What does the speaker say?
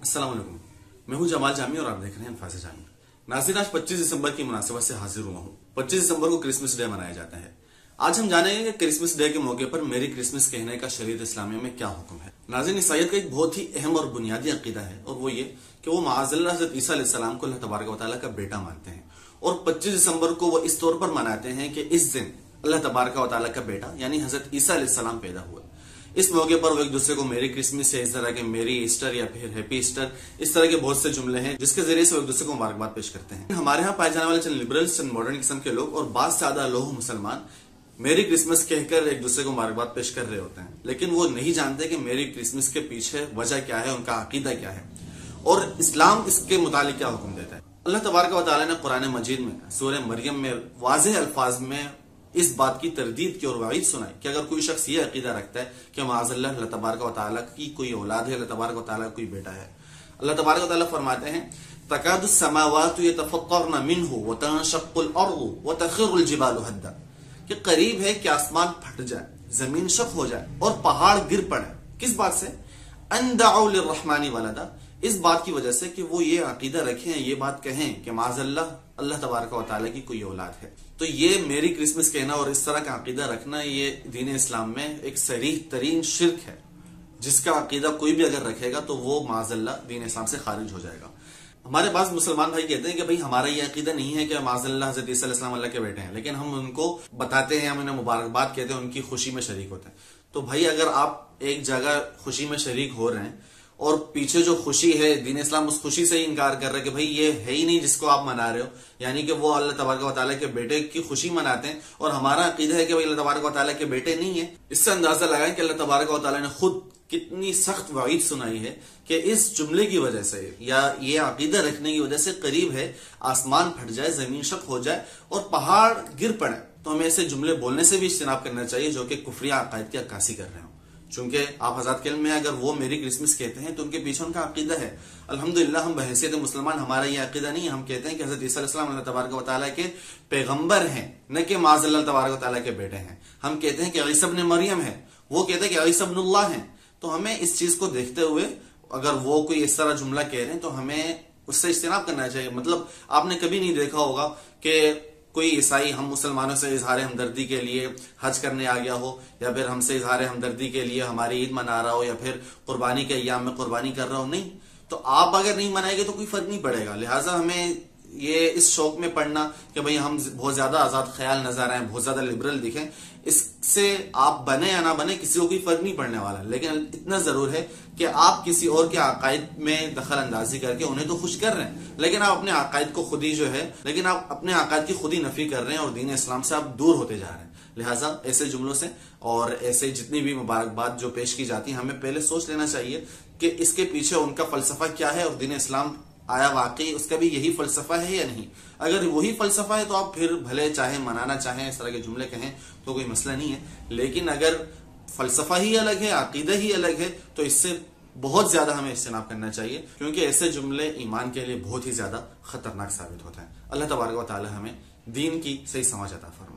अस्सलाम वालेकुम। मैं हूं जमाल जामी और आप देख रहे हैं अल्फाज़ जामी। नाज़रीन, आज 25 दिसंबर की मुनासिबत से हाजिर हुआ हूं। 25 दिसंबर को क्रिसमस डे मनाया जाता है। आज हम जानेंगे कि क्रिसमस डे के मौके पर मेरी क्रिसमस कहने का शरीयत इस्लामिया में क्या हुक्म है। नाज़रीन, ईसाईयत का एक बहुत ही अहम और बुनियादी अकीदा है और वो ये कि वो माअज़ल्लाह हज़रत ईसा अलैहिस्सलाम को अल्लाह तबारक व तआला का बेटा मानते हैं और 25 दिसंबर को वो इस तौर पर मनाते हैं कि इस दिन अल्लाह तबारक व तआला का बेटा यानी हज़रत ईसा अलैहिस्सलाम पैदा हुआ। इस मौके पर वो एक दूसरे को मेरी क्रिसमस या इस तरह के मेरी ईस्टर या फिर हैप्पी ईस्टर, इस तरह के बहुत से जुमले हैं जिसके जरिए से वो एक दूसरे को मुबारकबाद पेश करते हैं। हमारे यहाँ पाए जाने वाले चंद लिबरल्स, चंद मॉडर्न किस्म के लोग और बात ज्यादा लोग मुसलमान मेरी क्रिसमस कहकर एक दूसरे को मुबारकबाद पेश कर रहे होते हैं, लेकिन वो नहीं जानते कि मेरी क्रिसमस के पीछे वजह क्या है, उनका अकीदा क्या है और इस्लाम इसके मुतालिक क्या हुक्म देता है। अल्लाह तबारक व तआला ने कुरान मजीद में सूरह मरियम में वाज़ेह अल्फाज में इस बात की तरदीद की और वाइद सुनाई कि अगर कोई शख्स ये अकीदा रखता है कि माअज़ल्लाह अल्लाह तबारक व तआला की कोई औलाद है, अल्लाह तबारक व तआला कोई बेटा है, अल्लाह तबारक व तआला फरमाते हैं तकादुस समावातु यतफत्तरन मिन्हु व तनशक्कुल अर्दु व तखिरुल जिबालु हद्दा, कि करीब है कि आसमान फट जाए, जमीन शक हो जाए और पहाड़ गिर पड़े। किस बात से? अन दअउ लिर्रहमानी वलदा, इस बात की वजह से कि वो ये अकीदा रखें, ये बात कहें कि माअज़ल्लाह अल्लाह तबारक व तआला की कोई औलाद है। तो ये मेरी क्रिसमस कहना और इस तरह का अकीदा रखना ये दीन इस्लाम में एक सरीह तरीन शिर्क है, जिसका अकीदा कोई भी अगर रखेगा तो वो माअज़ल्लाह दीन इस्लाम से खारिज हो जाएगा। हमारे पास मुसलमान भाई कहते हैं कि भाई हमारा ये अकीदा नहीं है कि माअज़ल्लाह हज़रत ईसा अलैहिस्सलाम अल्लाह के बेटे हैं, लेकिन हम उनको बताते हैं, हम उन्हें मुबारकबाद कहते हैं, उनकी खुशी में शरीक होते हैं। तो भाई अगर आप एक जगह खुशी में शरीक हो रहे हैं और पीछे जो खुशी है दीन इस्लाम उस खुशी से ही इनकार कर रहा है कि भाई ये है ही नहीं जिसको आप मना रहे हो, यानी कि वो अल्लाह तबारक व तआला के बेटे की खुशी मनाते हैं और हमारा अकीदा है कि भाई अल्लाह तबारक व तआला के बेटे नहीं है। इससे अंदाजा लगाएं कि अल्लाह तबारक व तआला ने खुद कितनी सख्त वाइद सुनाई है कि इस जुमले की वजह से या ये अकीदा रखने की वजह से करीब है आसमान फट जाए, जमीन शक हो जाए और पहाड़ गिर पड़े। तो हमें ऐसे जुमले बोलने से भी इज्तनाब करना चाहिए जो कि कुफरिया अकायद की अक्कासी कर रहे हो। चूंकि आप हज़रात के इल्म में अगर वो मेरी क्रिसमस कहते हैं तो उनके पीछे उनका अकीदा है। अल्हम्दुलिल्लाह हम बहैसियत मुसलमान हमारा ये अकीदा नहीं है। हम कहते हैं कि हज़रत ईसा अलैहिस्सलाम अल्लाह तबारक व तआला के पैगंबर हैं, न कि माअज़ल्लाह तबारक व तआला के बेटे हैं। हम कहते हैं कि ईसा इब्न मरियम है, वो कहते हैं कि ईसा इब्नुल्लाह है। तो हमें इस चीज को देखते हुए अगर वो कोई इस तरह जुमला कह रहे हैं तो हमें उससे इज्तिनाब करना चाहिए। मतलब आपने कभी नहीं देखा होगा कि कोई ईसाई हम मुसलमानों से इजहार हमदर्दी के लिए हज करने आ गया हो या फिर हमसे इजहार हमदर्दी के लिए हमारी ईद मना रहा हो या फिर कुर्बानी के अय्याम में कुर्बानी कर रहा हो। नहीं, तो आप अगर नहीं मनाएंगे तो कोई फर्क नहीं पड़ेगा। लिहाजा हमें ये इस शौक में पढ़ना कि भाई हम बहुत ज्यादा आजाद ख्याल नजर आए, बहुत ज्यादा लिबरल दिखें, इससे आप बने या ना बने किसी को कोई फर्क नहीं पड़ने वाला। लेकिन इतना जरूर है कि आप किसी और के अकायद में दखल अंदाजी करके उन्हें तो खुश कर रहे हैं, लेकिन आप अपने अकायद को खुद ही आप अपने अकायद की खुद ही नफी कर रहे हैं और दीन इस्लाम से आप दूर होते जा रहे हैं। लिहाजा ऐसे जुमलों से और ऐसे जितनी भी मुबारकबाद जो पेश की जाती है हमें पहले सोच लेना चाहिए कि इसके पीछे उनका फलसफा क्या है और दीन इस्लाम आया वाकई उसका भी यही फलसफा है या नहीं। अगर वही फलसफा है तो आप फिर भले चाहे मनाना चाहें, इस तरह के जुमले कहें तो कोई मसला नहीं है। लेकिन अगर फलसफा ही अलग है, अकीदा ही अलग है, तो इससे बहुत ज्यादा हमें इज्तिनाब करना चाहिए, क्योंकि ऐसे जुमले ईमान के लिए बहुत ही ज्यादा खतरनाक साबित होता है। अल्लाह तबारक व तआला हमें दीन की सही समझ अता फरमाए।